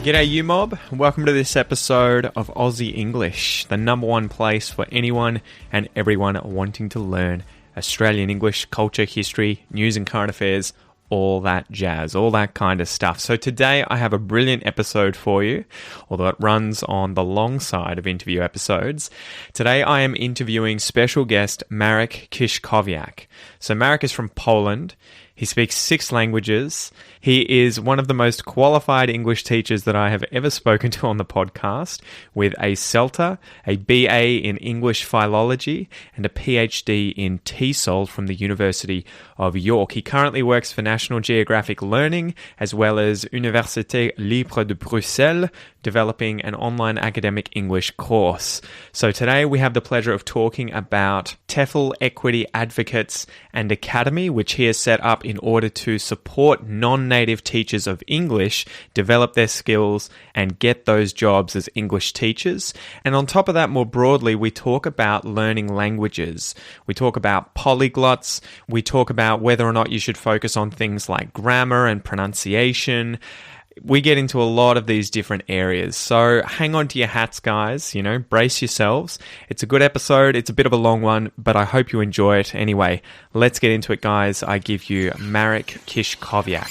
G'day you mob, welcome to this episode of Aussie English, the number one place for anyone and everyone wanting to learn Australian English, culture, history, news and current affairs, all that jazz, all that kind of stuff. So today I have a brilliant episode for you, although it runs on the long side of interview episodes. Today I am interviewing special guest Marek Kiczkowiak. So Marek is from Poland. He speaks 6 languages. He is one of the most qualified English teachers that I have ever spoken to on the podcast, with a CELTA, a BA in English Philology, and a PhD in TESOL from the University of York. He currently works for National Geographic Learning, as well as Université Libre de Bruxelles, developing an online academic English course. So today we have the pleasure of talking about TEFL Equity Advocates and Academy, which he has set up in order to support non-native teachers of English develop their skills and get those jobs as English teachers. And on top of that, more broadly, we talk about learning languages. We talk about polyglots. We talk about whether or not you should focus on things like grammar and pronunciation. We get into a lot of these different areas. So hang on to your hats, guys. Brace yourselves. It's a good episode. It's a bit of a long one, but I hope you enjoy it. Anyway, let's get into it, guys. I give you Marek Kiczkowiak.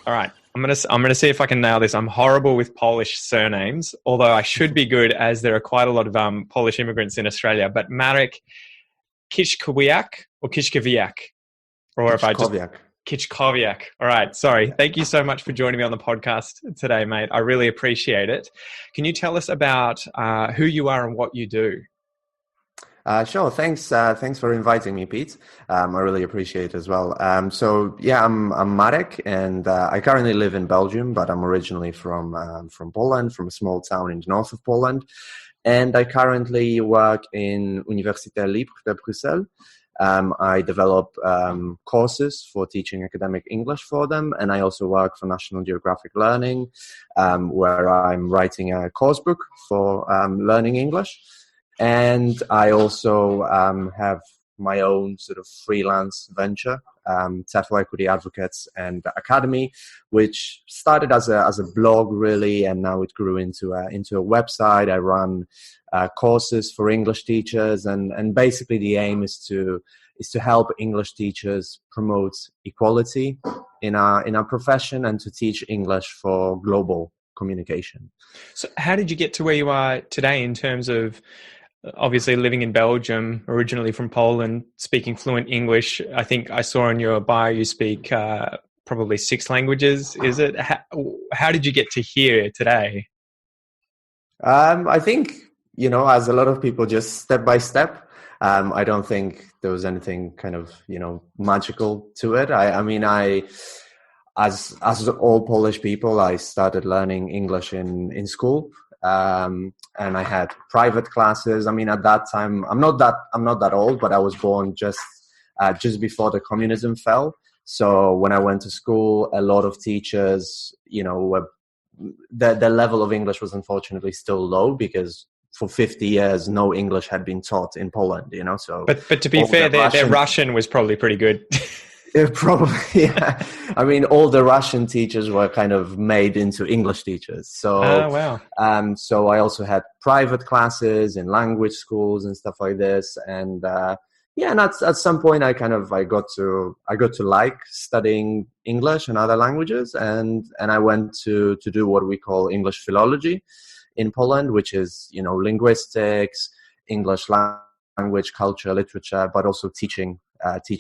All right. I'm gonna see if I can nail this. I'm horrible with Polish surnames, although I should be good, as there are quite a lot of Polish immigrants in Australia. But Marek Kiczkowiak or Kiczkowiak? Or if I just... Kiczkowiak. All right. Sorry. Thank you so much for joining me on the podcast today, mate. I really appreciate it. Can you tell us about who you are and what you do? Sure. Thanks for inviting me, Pete. I really appreciate it as well. I'm Marek, and I currently live in Belgium, but I'm originally from Poland, from a small town in the north of Poland. And I currently work in Université Libre de Bruxelles. I develop courses for teaching academic English for them, and I also work for National Geographic Learning, where I'm writing a course book for learning English. And I also have my own sort of freelance venture, TEFL Equity Advocates and Academy, which started as a blog really, and now it grew into a website. I run courses for English teachers, and basically the aim is to help English teachers promote equality in our profession and to teach English for global communication. So how did you get to where you are today in terms of obviously living in Belgium, originally from Poland, speaking fluent English? I think I saw in your bio you speak probably 6 languages. Is it? How did you get to here today? I think, as a lot of people, just step by step. I don't think there was anything kind of, magical to it. As all Polish people, I started learning English in school. And I had private classes. At that time, I'm not that old, but I was born just before the communism fell. So when I went to school, a lot of teachers, the level of English was unfortunately still low, because for 50 years, no English had been taught in Poland, So, but to be fair, their Russian was probably pretty good. Probably, yeah. All the Russian teachers were kind of made into English teachers. So, wow. So I also had private classes in language schools and stuff like this. And and at some point I got to like studying English and other languages, and I went to do what we call English philology in Poland, which is linguistics, English language, culture, literature, but also teaching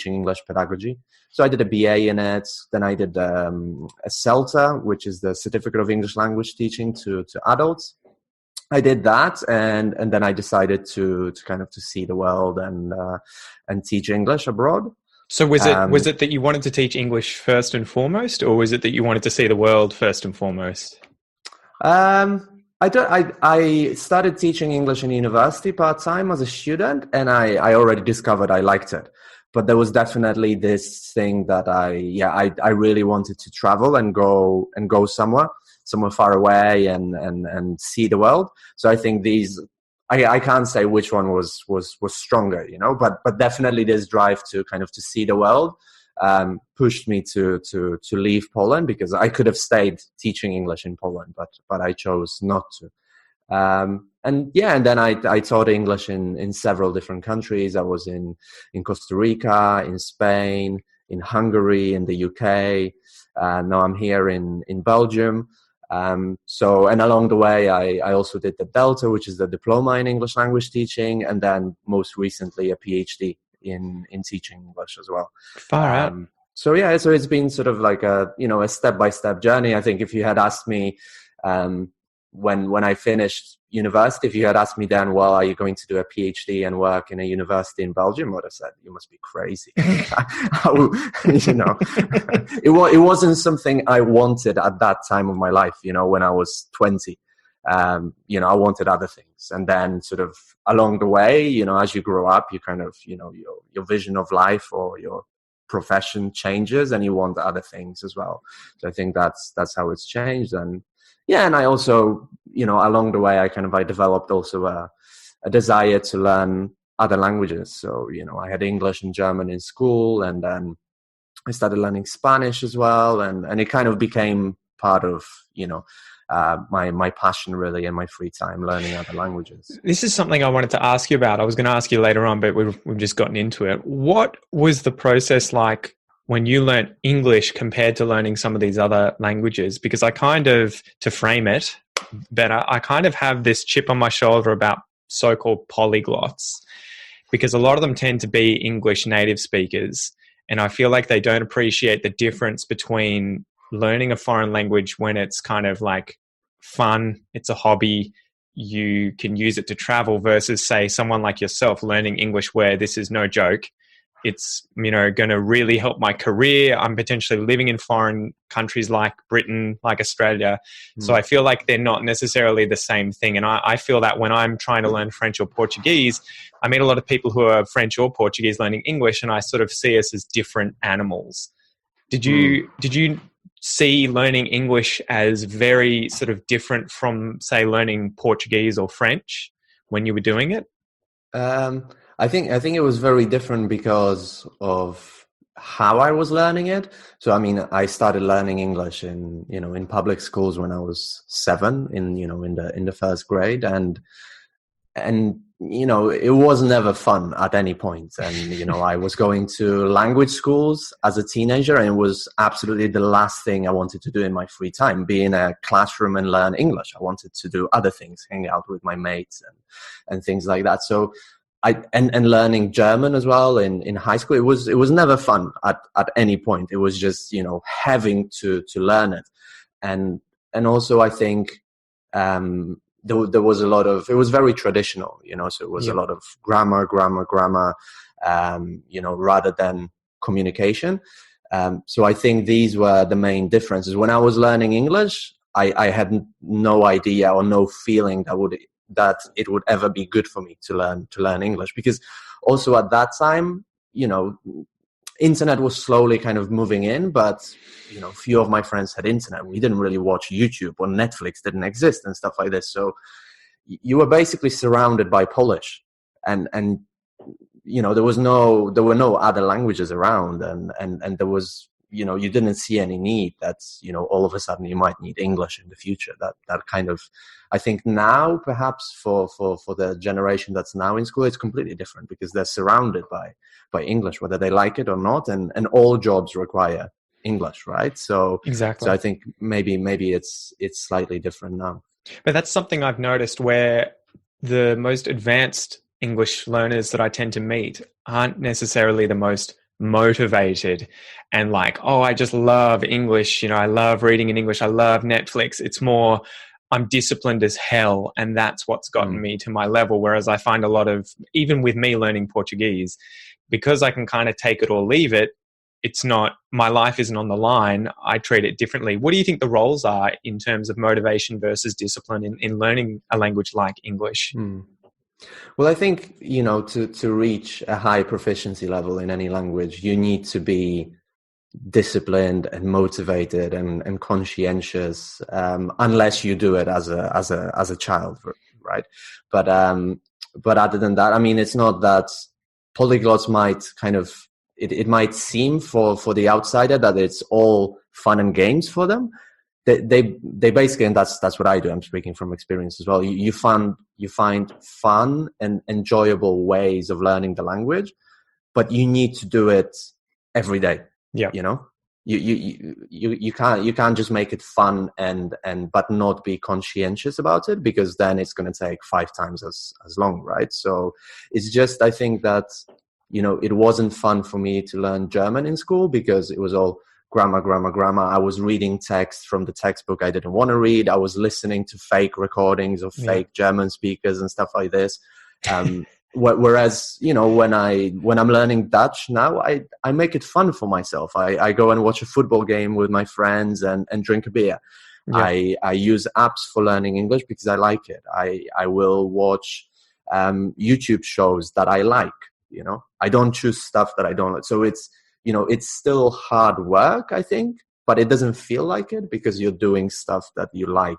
English pedagogy. So I did a BA in it. Then I did a CELTA, which is the Certificate of English Language Teaching to adults. I did that, and then I decided to see the world and teach English abroad. So was it that you wanted to teach English first and foremost, or was it that you wanted to see the world first and foremost? I started teaching English in university part-time as a student, and I already discovered I liked it. But there was definitely this thing that I really wanted to travel and go somewhere far away and see the world. So I think I can't say which one was stronger, but definitely this drive to kind of to see the world pushed me to leave Poland, because I could have stayed teaching English in Poland, but I chose not to. And then I taught English in several different countries. I was in Costa Rica, in Spain, in Hungary, in the UK. Now I'm here in Belgium. And along the way, I also did the Delta, which is the diploma in English language teaching, and then most recently a PhD in teaching English as well. Far out. So it's been sort of like a step-by-step journey. I think if you had asked me when I finished university, if you had asked me then, well, are you going to do a PhD and work in a university in Belgium? I would have said, you must be crazy. It wasn't something I wanted at that time of my life, when I was 20. I wanted other things. And then sort of along the way, as you grow up, you kind of, your vision of life or your profession changes and you want other things as well. So I think that's how it's changed. And I also, along the way, I developed also a desire to learn other languages. So, I had English and German in school, and then I started learning Spanish as well. And it kind of became part of, my passion really in my free time, learning other languages. This is something I wanted to ask you about. I was going to ask you later on, but we've just gotten into it. What was the process like when you learnt English compared to learning some of these other languages? Because to frame it better, I kind of have this chip on my shoulder about so-called polyglots, because a lot of them tend to be English native speakers. And I feel like they don't appreciate the difference between learning a foreign language when it's kind of like fun, it's a hobby, you can use it to travel, versus say someone like yourself learning English where this is no joke. It's, going to really help my career. I'm potentially living in foreign countries like Britain, like Australia. So I feel like they're not necessarily the same thing. And I feel that when I'm trying to learn French or Portuguese, I meet a lot of people who are French or Portuguese learning English, and I sort of see us as different animals. Did you see learning English as very sort of different from, say, learning Portuguese or French when you were doing it? I think it was very different because of how I was learning it. So, I started learning English in public schools when I was 7, in the first grade, and it was never fun at any point. And I was going to language schools as a teenager, and it was absolutely the last thing I wanted to do in my free time, be in a classroom and learn English. I wanted to do other things, hang out with my mates and things like that. So and learning German as well in high school, it was never fun at any point. It was just, having to learn it. And also I think, there was a lot of, it was very traditional, so it was a lot of grammar, rather than communication. So I think these were the main differences. When I was learning English, I had no idea or no feeling that it would ever be good for me to learn English, because also at that time, internet was slowly kind of moving in, but few of my friends had internet. We didn't really watch YouTube, or Netflix didn't exist and stuff like this. So you were basically surrounded by Polish, and there were no other languages around, and there was, you didn't see any need that, all of a sudden you might need English in the future. That kind of, I think now perhaps for the generation that's now in school, it's completely different, because they're surrounded by English, whether they like it or not, and all jobs require English, right? So exactly. So I think maybe it's slightly different now. But that's something I've noticed, where the most advanced English learners that I tend to meet aren't necessarily the most motivated and like, oh, I just love English, I love reading in English, I love Netflix. It's more, I'm disciplined as hell, and that's what's gotten me to my level. Whereas I find a lot of, even with me learning Portuguese, because I can kind of take it or leave it, it's not, my life isn't on the line. I treat it differently. What do you think the roles are in terms of motivation versus discipline in learning a language like English? Well, I think, to reach a high proficiency level in any language, you need to be disciplined and motivated and conscientious, unless you do it as a child, right? But other than that, it's not that polyglots might kind of, it might seem for the outsider that it's all fun and games for them. They basically, and that's what I do. I'm speaking from experience as well. You find fun and enjoyable ways of learning the language, but you need to do it every day. Yeah. You can't just make it fun and but not be conscientious about it, because then it's going to take 5 times as long, right? So it's just, I think that it wasn't fun for me to learn German in school because it was all grammar. I was reading text from the textbook I didn't want to read. I was listening to fake recordings of fake German speakers and stuff like this. Whereas, when I'm learning Dutch now, I make it fun for myself. I go and watch a football game with my friends and drink a beer. Yeah. I use apps for learning English because I like it. I will watch YouTube shows that I like. I don't choose stuff that I don't like. So it's still hard work, I think, but it doesn't feel like it because you're doing stuff that you like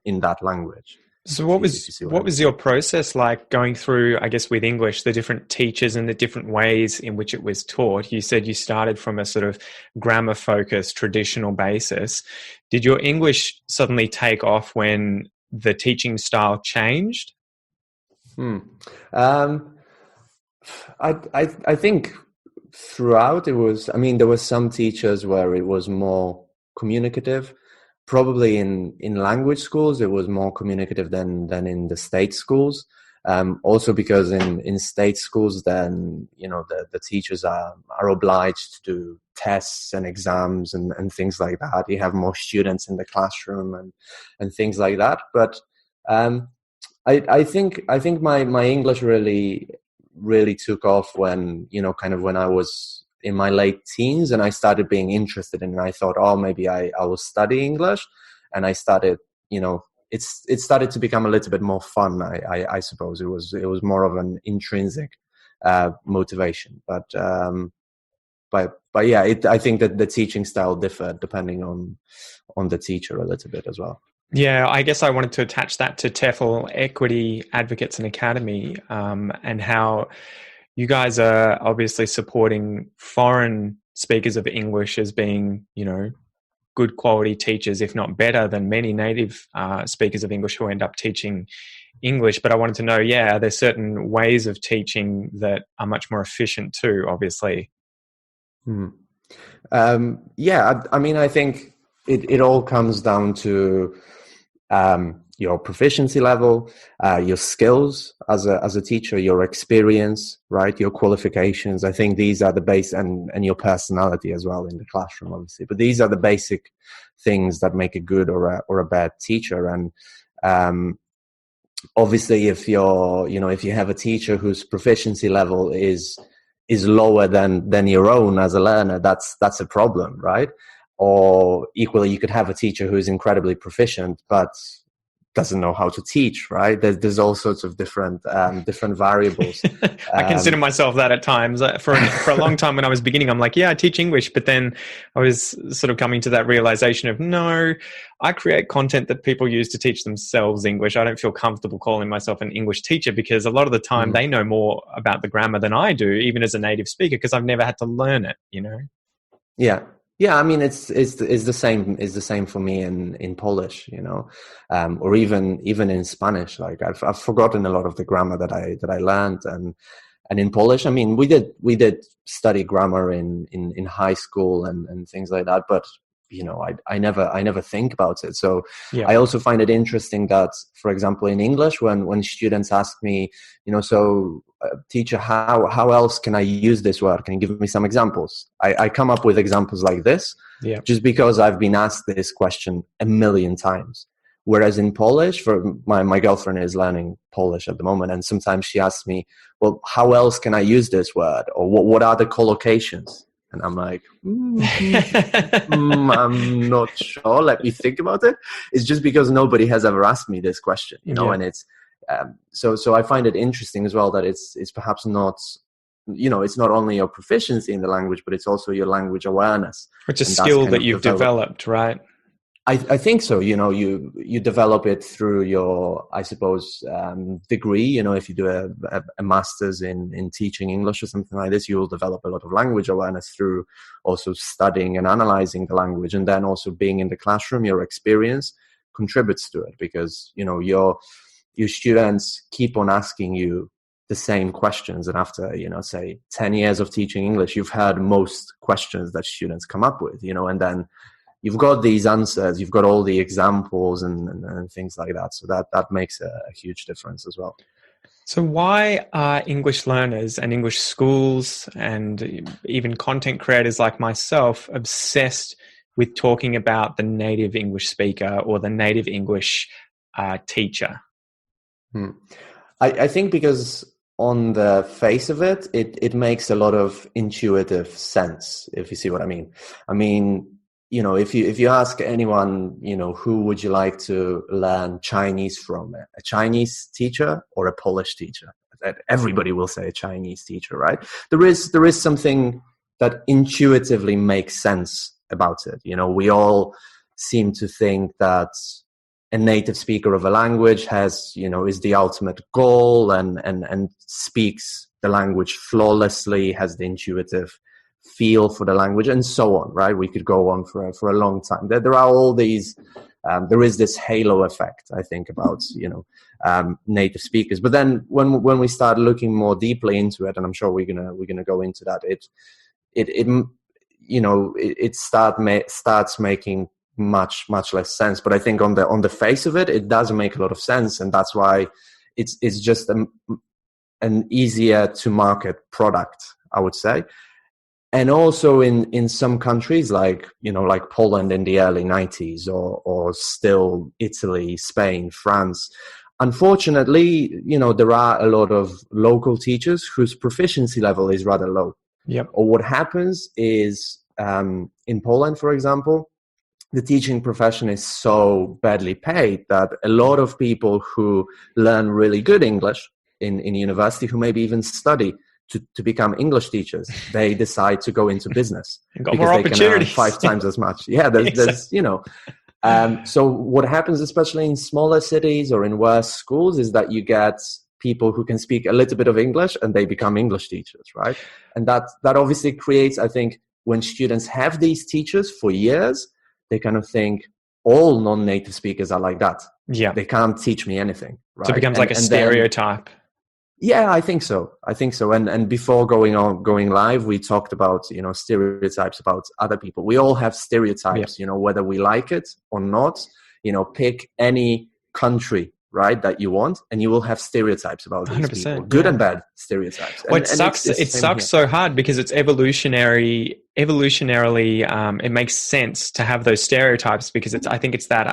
in that language. So what was your process like going through, I guess, with English, the different teachers and the different ways in which it was taught? You said you started from a sort of grammar-focused, traditional basis. Did your English suddenly take off when the teaching style changed? I think throughout it was, there were some teachers where it was more communicative. Probably in language schools, it was more communicative than in the state schools. Also because in state schools, then, the teachers are obliged to do tests and exams and things like that. You have more students in the classroom and things like that. But I think my English really took off when, when I was in my late teens and I started being interested in it. And I thought, maybe I will study English. And I started, it started to become a little bit more fun. I suppose it was more of an intrinsic motivation. But yeah, I think that the teaching style differed depending on the teacher a little bit as well. Yeah, I guess I wanted to attach that to TEFL Equity Advocates and Academy, and how you guys are obviously supporting foreign speakers of English as being, good quality teachers, if not better than many native speakers of English who end up teaching English. But I wanted to know, are there certain ways of teaching that are much more efficient too, obviously? I think it all comes down to your proficiency level, your skills as a teacher, your experience, right? Your qualifications. I think these are the base, and your personality as well in the classroom, obviously. But these are the basic things that make a good or a bad teacher. And obviously, if you have a teacher whose proficiency level is lower than your own as a learner, that's a problem, right? Or equally, you could have a teacher who is incredibly proficient but doesn't know how to teach, right? There's all sorts of different variables. I consider myself that at times. For a long time when I was beginning, I'm like, I teach English, but then I was sort of coming to that realization of, no, I create content that people use to teach themselves English. I don't feel comfortable calling myself an English teacher because a lot of the time they know more about the grammar than I do, even as a native speaker, because I've never had to learn it, Yeah, it's the same for me in Polish, or even in Spanish. Like I've forgotten a lot of the grammar that I learned, and in Polish, we did study grammar in high school and things like that, but I never think about it. So I also find it interesting that, for example, in English, when students ask me, teacher, how else can I use this word? Can you give me some examples? I come up with examples like this, just because I've been asked this question a million times. Whereas in Polish, for my girlfriend is learning Polish at the moment, and sometimes she asks me, well, how else can I use this word? Or what are the collocations? And I'm like, I'm not sure. Let me think about it. It's just because nobody has ever asked me this question, and it's so I find it interesting as well that it's perhaps not, it's not only your proficiency in the language, but it's also your language awareness. Which is a skill that you've developed, right? I think so. You develop it through your, I suppose, degree. If you do a master's in teaching English or something like this, you will develop a lot of language awareness through also studying and analyzing the language, and then also being in the classroom. Your experience contributes to it because your students keep on asking you the same questions, and after say 10 years of teaching English, you've heard most questions that students come up with. And then you've got these answers, you've got all the examples and things like that. So that makes a huge difference as well. So why are English learners and English schools and even content creators like myself obsessed with talking about the native English speaker or the native English teacher? I think because on the face of it, it makes a lot of intuitive sense, if you see what I mean. I mean, if you ask anyone, who would you like to learn Chinese from? A Chinese teacher or a Polish teacher? Everybody will say a Chinese teacher, right? There is something that intuitively makes sense about it. We all seem to think that a native speaker of a language has, is the ultimate goal and speaks the language flawlessly, has the intuitive feel for the language, and so on, right? We could go on for a long time. There are all these, there is this halo effect, I think, about, native speakers. But then when we start looking more deeply into it, and I'm sure we're gonna go into that, it starts making much less sense. But I think on the face of it, it does make a lot of sense, and that's why it's just an easier to market product, I would say. And also in some countries like Poland in the early 90s or still Italy, Spain, France, unfortunately, there are a lot of local teachers whose proficiency level is rather low. Yep. Or what happens is in Poland, for example, the teaching profession is so badly paid that a lot of people who learn really good English in university, who maybe even study to become English teachers, they decide to go into business because they can earn 5 times as much. Yeah, there's so what happens, especially in smaller cities or in worse schools, is that you get people who can speak a little bit of English and they become English teachers, right? And that obviously creates, I think, when students have these teachers for years, they kind of think all non-native speakers are like that. Yeah, they can't teach me anything, right? So it becomes like a stereotype. Yeah, I think so. And before going live, we talked about, stereotypes about other people. We all have stereotypes, whether we like it or not. Pick any country, right, that you want, and you will have stereotypes about these people, good and bad stereotypes. Well, it sucks so hard because it's evolutionarily, it makes sense to have those stereotypes because I think it's that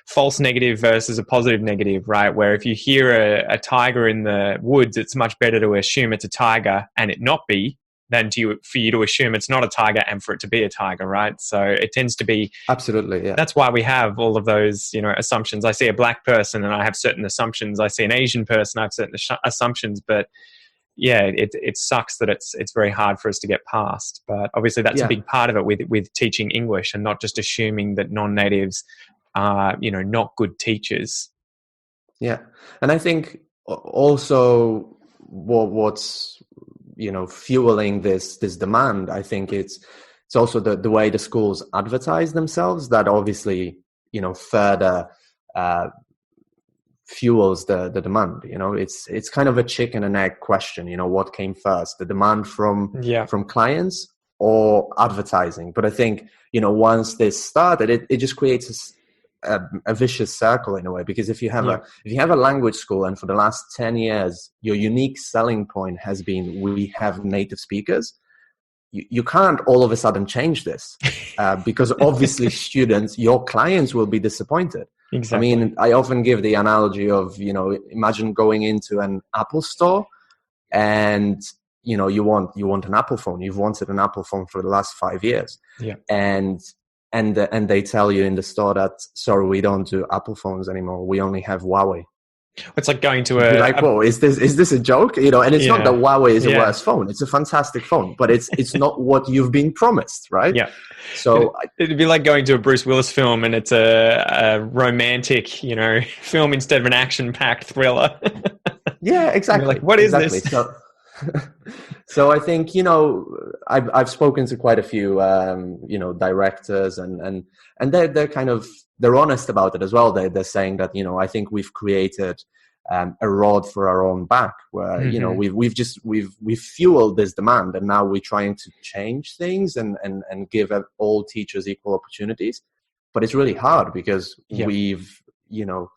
false negative versus a positive negative, right? Where if you hear a tiger in the woods, it's much better to assume it's a tiger and it not be than for you to assume it's not a tiger and for it to be a tiger, right? So it tends to be... Absolutely, yeah. That's why we have all of those, assumptions. I see a black person and I have certain assumptions. I see an Asian person, I have certain assumptions. But yeah, it sucks that it's very hard for us to get past. But obviously that's a big part of it with teaching English and not just assuming that non-natives are, not good teachers. Yeah. And I think also what's fueling this demand, I think it's also the way the schools advertise themselves that obviously further fuels the demand. It's kind of a chicken and egg question. What came first, the demand from clients or advertising? But I think once this started, it just creates a vicious circle in a way, because if you have a language school and for the last 10 years your unique selling point has been we have native speakers, you can't all of a sudden change this because obviously students, your clients, will be disappointed. Exactly. I mean, I often give the analogy of imagine going into an Apple store and you want an Apple phone. You've wanted an Apple phone for the last 5 years, and they tell you in the store that, sorry, we don't do Apple phones anymore. We only have Huawei. It's like going to You'd be like, whoa, is this a joke? You know, and it's not that Huawei is a worse phone. It's a fantastic phone, but it's not what you've been promised, right? Yeah. So it'd be like going to a Bruce Willis film and it's a romantic, you know, film instead of an action-packed thriller. Yeah, exactly. You're like, what is this? So I think, you know, I've spoken to quite a few, you know, directors and they're kind of, they're honest about it as well. They're saying that, you know, I think we've created a rod for our own back where, you know, we've fueled this demand and now we're trying to change things and give all teachers equal opportunities. But it's really hard because we've, you know,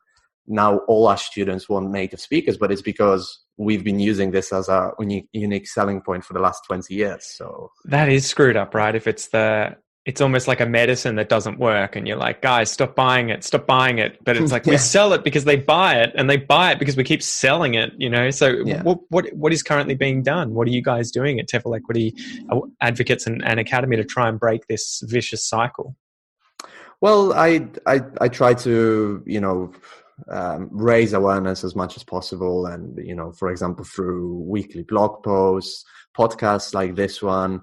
now all our students want native speakers, but it's because we've been using this as a unique selling point for the last 20 years. So that is screwed up, right? If it's almost like a medicine that doesn't work and you're like, guys, stop buying it. But it's like, we sell it because they buy it and they buy it because we keep selling it, you know? So what is currently being done? What are you guys doing at TEFL Equity Advocates and Academy to try and break this vicious cycle? Well, I try to, you know, raise awareness as much as possible. And, you know, for example, through weekly blog posts, podcasts like this one,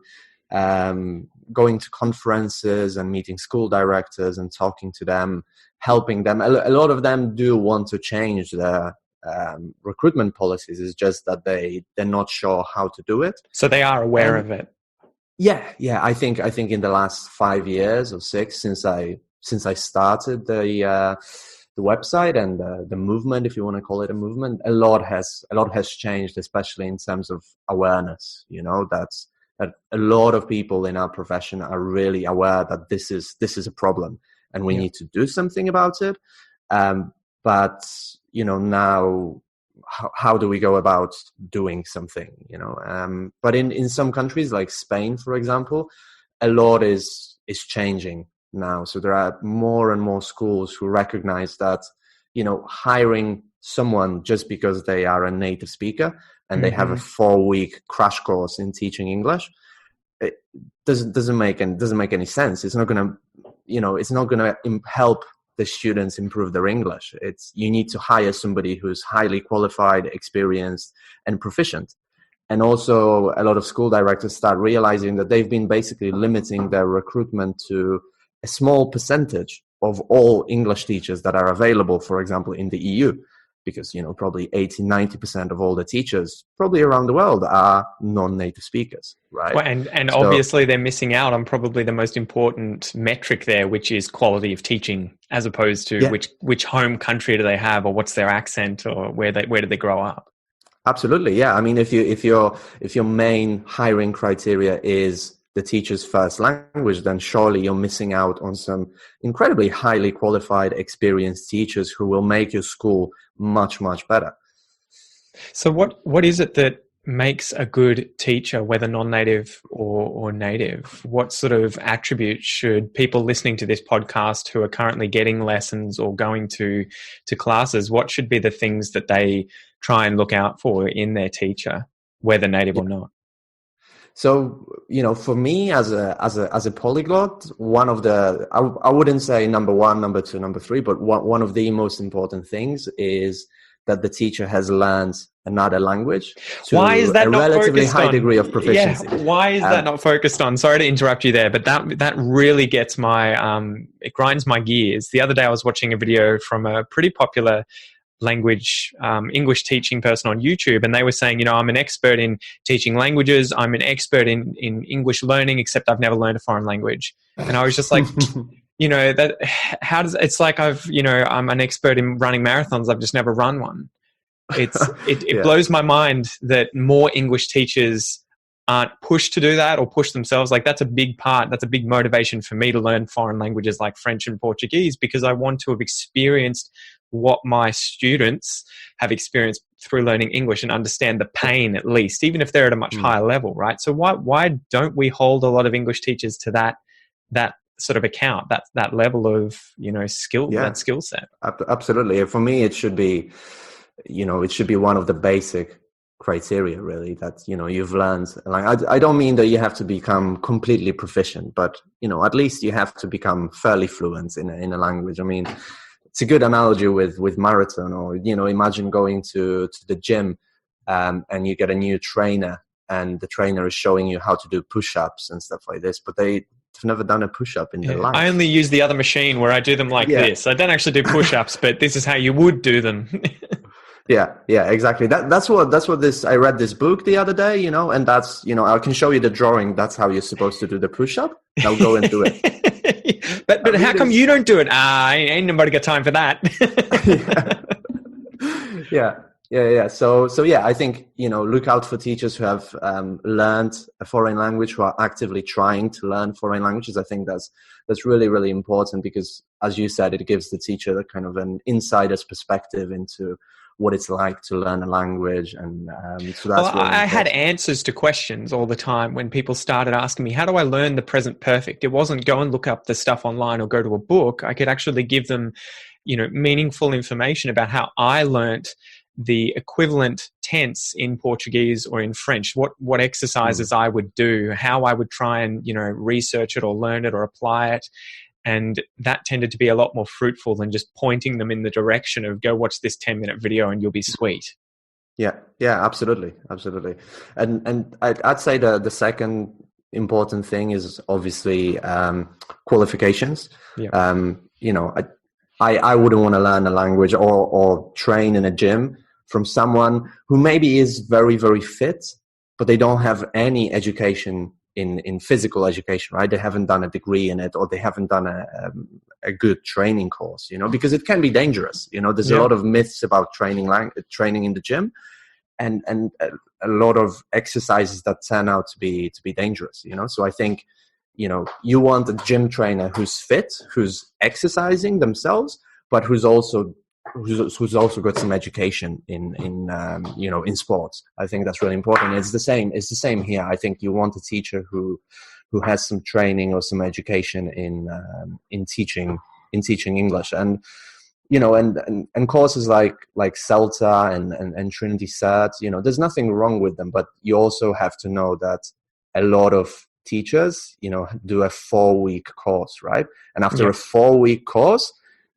going to conferences and meeting school directors and talking to them, helping them. A lot of them do want to change their recruitment policies. It's just that they're not sure how to do it. So they are aware of it. Yeah. I think in the last 5 years or 6 since I started the website and the movement, if you want to call it a movement, a lot has changed, especially in terms of awareness. You know, that a lot of people in our profession are really aware that this is a problem and we need to do something about it. But you know, now how do we go about doing something? You know, but in some countries like Spain, for example, a lot is changing now. So there are more and more schools who recognize that, you know, hiring someone just because they are a native speaker and they have a 4-week crash course in teaching English, it doesn't make any sense. It's not going to help the students improve their English. You need to hire somebody who's highly qualified, experienced, and proficient. And also a lot of school directors start realizing that they've been basically limiting their recruitment to a small percentage of all English teachers that are available, for example, in the EU, because, you know, probably 80-90% of all the teachers probably around the world are non-native speakers, right? Well, and so, obviously they're missing out on probably the most important metric there, which is quality of teaching, as opposed to which home country do they have, or what's their accent, or where did they grow up. Absolutely, yeah. I mean, if your main hiring criteria is the teacher's first language, then surely you're missing out on some incredibly highly qualified, experienced teachers who will make your school much, much better. So what is it that makes a good teacher, whether non-native or native? What sort of attributes should people listening to this podcast who are currently getting lessons or going to classes, what should be the things that they try and look out for in their teacher, whether native or not? So, you know, for me as a polyglot, one of the, I wouldn't say number 1, number 2, number 3, but one of the most important things is that the teacher has learned another language to why is that a not relatively focused high on? degree of proficiency. Yeah, why is that not focused on? Sorry to interrupt you there, but that really gets it grinds my gears. The other day I was watching a video from a pretty popular language English teaching person on YouTube, and they were saying, you know, I'm an expert in teaching languages, I'm an expert in English learning, except I've never learned a foreign language. And I was just like, you know, it's like I'm an expert in running marathons, I've just never run one. It blows my mind that more English teachers aren't pushed to do that or push themselves. Like that's a big motivation for me to learn foreign languages like French and Portuguese, because I want to have experienced what my students have experienced through learning English and understand the pain, at least, even if they're at a much higher level, right? So why don't we hold a lot of English teachers to that sort of account, that level of, you know, that skill set? Absolutely. For me, it should be one of the basic criteria, really, that, you know, you've learned. Like, I don't mean that you have to become completely proficient, but, you know, at least you have to become fairly fluent in a language. I mean, it's a good analogy with marathon, or imagine going to the gym, and you get a new trainer, and the trainer is showing you how to do push-ups and stuff like this, but they've never done a push-up in their life. I only use the other machine where I do them like this. I don't actually do push-ups, but this is how you would do them. Yeah, exactly. That's what this. I read this book the other day, and that's I can show you the drawing. That's how you're supposed to do the push-up. Now go and do it. but how come you don't do it? Ain't nobody got time for that. Yeah. So yeah, I think look out for teachers who have learned a foreign language, who are actively trying to learn foreign languages. I think that's really, really important, because, as you said, it gives the teacher the kind of an insider's perspective into what it's like to learn a language. And so that's really I had answers to questions all the time when people started asking me, how do I learn the present perfect? It wasn't go and look up the stuff online or go to a book. I could actually give them, meaningful information about how I learnt the equivalent tense in Portuguese or in French, what exercises I would do, how I would try and, research it or learn it or apply it. And that tended to be a lot more fruitful than just pointing them in the direction of go watch this 10-minute video and you'll be sweet. Yeah, absolutely. And I'd say the second important thing is obviously qualifications. Yeah. I wouldn't want to learn a language or train in a gym from someone who maybe is very, very fit, but they don't have any education in physical education, right? They haven't done a degree in it, or they haven't done a good training course, because it can be dangerous. There's a lot of myths about training in the gym, and a lot of exercises that turn out to be dangerous. So I think you want a gym trainer who's fit, who's exercising themselves, but who's also got some education in sports. I think that's really important. It's the same here. I think you want a teacher who has some training or some education in teaching English, and and courses like CELTA and Trinity Cert. There's nothing wrong with them, but you also have to know that a lot of teachers do a 4-week course, right? And after a 4-week course,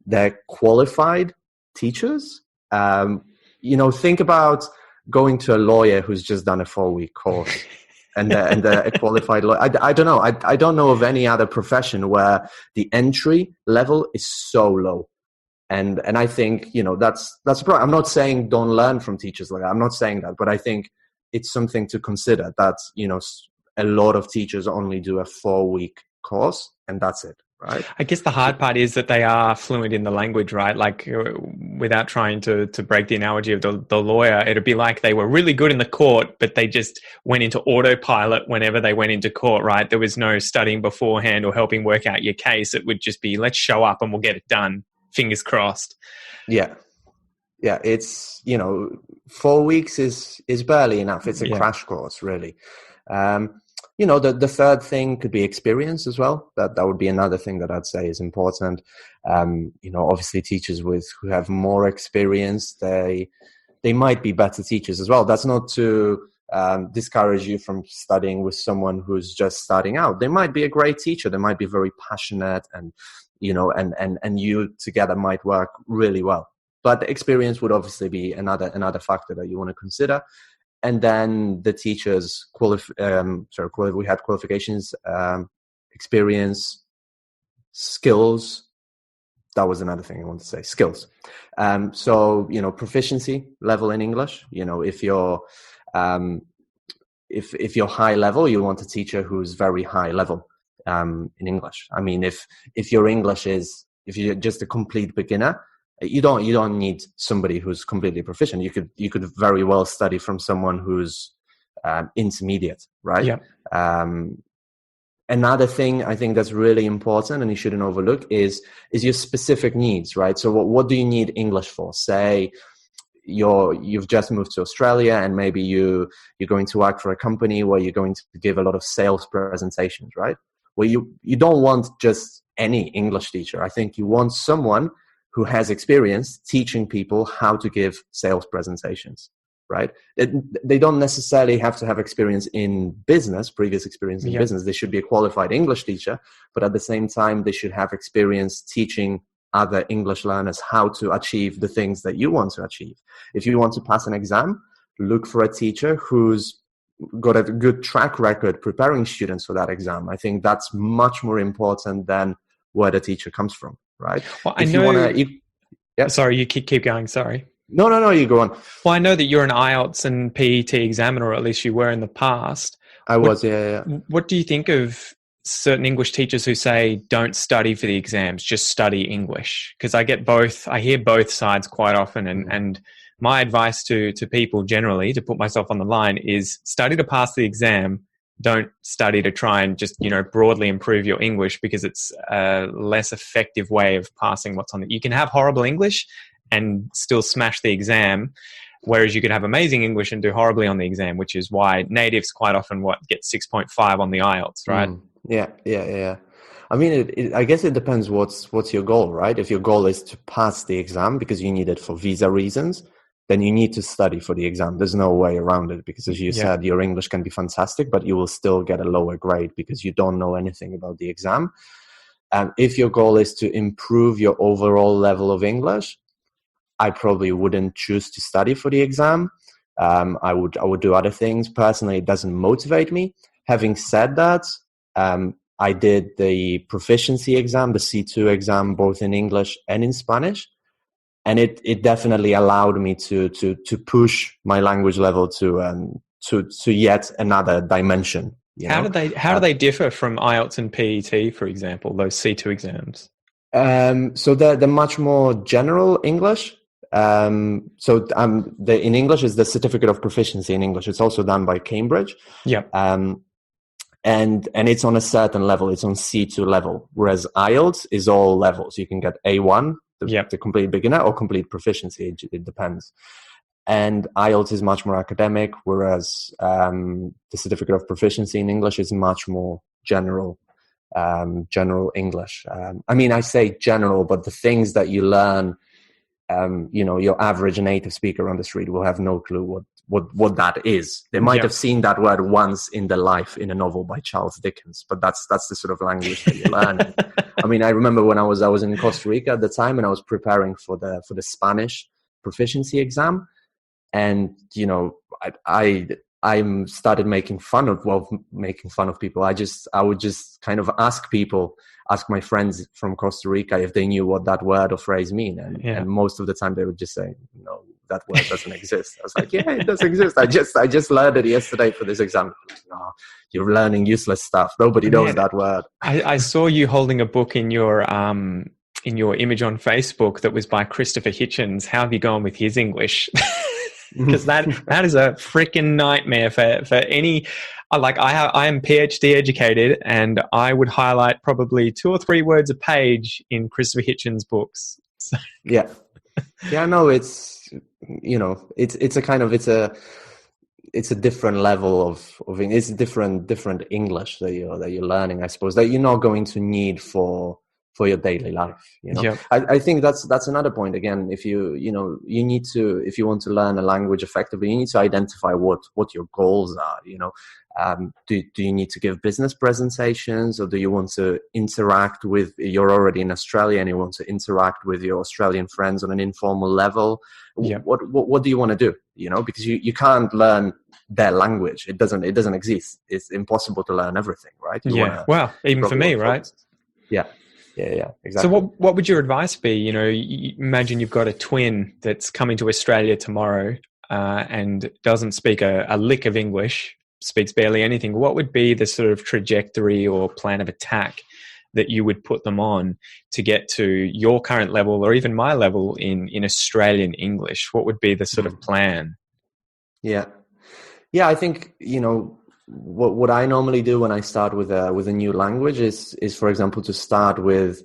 they're qualified teachers. Think about going to a lawyer who's just done a 4-week course and a qualified lawyer. I don't know. I don't know of any other profession where the entry level is so low. And I think, that's a problem. I'm not saying don't learn from teachers like that. I'm not saying that, but I think it's something to consider that, a lot of teachers only do a 4-week course and that's it. Right. I guess the hard part is that they are fluent in the language, right? Like, without trying to break the analogy of the lawyer, it'd be like they were really good in the court, but they just went into autopilot whenever they went into court, right? There was no studying beforehand or helping work out your case. It would just be, let's show up and we'll get it done. Fingers crossed. Yeah. It's, 4 weeks is barely enough. It's a crash course, really. The third thing could be experience as well. That would be another thing that I'd say is important. Obviously teachers who have more experience, they might be better teachers as well. That's not to discourage you from studying with someone who's just starting out. They might be a great teacher. They might be very passionate, and and you together might work really well. But experience would obviously be another factor that you want to consider. And then the teachers we had qualifications, experience, skills. That was another thing I wanted to say, skills. Proficiency level in English. If you're if you're high level, you want a teacher who's very high level in English. I mean, if your English if you're just a complete beginner, you don't need somebody who's completely proficient. You could very well study from someone who's intermediate, right? Yeah. Another thing I think that's really important and you shouldn't overlook is your specific needs, right? So what do you need English for? Say you've just moved to Australia and maybe you're going to work for a company where you're going to give a lot of sales presentations, right? Well, you don't want just any English teacher. I think you want someone who has experience teaching people how to give sales presentations, right? They don't necessarily have to have experience in business, previous experience in business. They should be a qualified English teacher, but at the same time, they should have experience teaching other English learners how to achieve the things that you want to achieve. If you want to pass an exam, look for a teacher who's got a good track record preparing students for that exam. I think that's much more important than where the teacher comes from, right? Well, if you want to... Yeah. Sorry, you keep going, sorry. No, you go on. Well, I know that you're an IELTS and PET examiner, or at least you were in the past. I was, yeah. What do you think of certain English teachers who say, don't study for the exams, just study English? Because I hear both sides quite often. And my advice to people generally, to put myself on the line, is study to pass the exam. Don't study to try and just, broadly improve your English, because it's a less effective way of passing what's on it. You can have horrible English and still smash the exam, whereas you could have amazing English and do horribly on the exam, which is why natives quite often get 6.5 on the IELTS, right? Yeah. I mean, I guess it depends what's your goal, right? If your goal is to pass the exam because you need it for visa reasons, then you need to study for the exam. There's no way around it, because as you said, your English can be fantastic, but you will still get a lower grade because you don't know anything about the exam. And if your goal is to improve your overall level of English, I probably wouldn't choose to study for the exam. I would do other things. Personally, it doesn't motivate me. Having said that, I did the proficiency exam, the C2 exam, both in English and in Spanish. And it definitely allowed me to push my language level to yet another dimension. How do they differ from IELTS and PET, for example, those C2 exams? So they're much more general English. In English is the Certificate of Proficiency in English. It's also done by Cambridge. Yeah. And it's on a certain level. It's on C2 level, whereas IELTS is all levels. You can get A1. The complete beginner, or complete proficiency, it depends. And IELTS is much more academic, whereas the Certificate of Proficiency in English is much more general English. I mean, I say general, but the things that you learn, your average native speaker on the street will have no clue what that is. They might have seen that word once in their life in a novel by Charles Dickens, but that's the sort of language that you learn. I mean, I remember when I was in Costa Rica at the time, and I was preparing for the Spanish proficiency exam, and I started making fun of people. I would just kind of ask my friends from Costa Rica if they knew what that word or phrase mean, and most of the time they would just say, no, that word doesn't exist. I was like, yeah, it does exist. I just learned it yesterday for this exam. No, you're learning useless stuff. Nobody knows that word. I saw you holding a book in your image on Facebook that was by Christopher Hitchens. How have you gone with his English? Because that is a freaking nightmare for any. I am PhD educated, and I would highlight probably 2 or 3 words a page in Christopher Hitchens' books. So. Yeah. No, it's a different level of it's different English that you're learning, I suppose, that you're not going to need for your daily life. I think that's another point. Again, if you need to, if you want to learn a language effectively, you need to identify what your goals are. Do you need to give business presentations, or do you want to interact with, you're already in Australia and you want to interact with your Australian friends on an informal level? What do you want to do? Because you can't learn their language. It doesn't exist. It's impossible to learn everything, right? Well, even for me, right? Yeah, exactly. So what would your advice be? You imagine you've got a twin that's coming to Australia tomorrow and doesn't speak a lick of English, speaks barely anything. What would be the sort of trajectory or plan of attack that you would put them on to get to your current level, or even my level in Australian English? What would be the sort of plan? Yeah, I think, what I normally do when I start with a new language is for example, to start with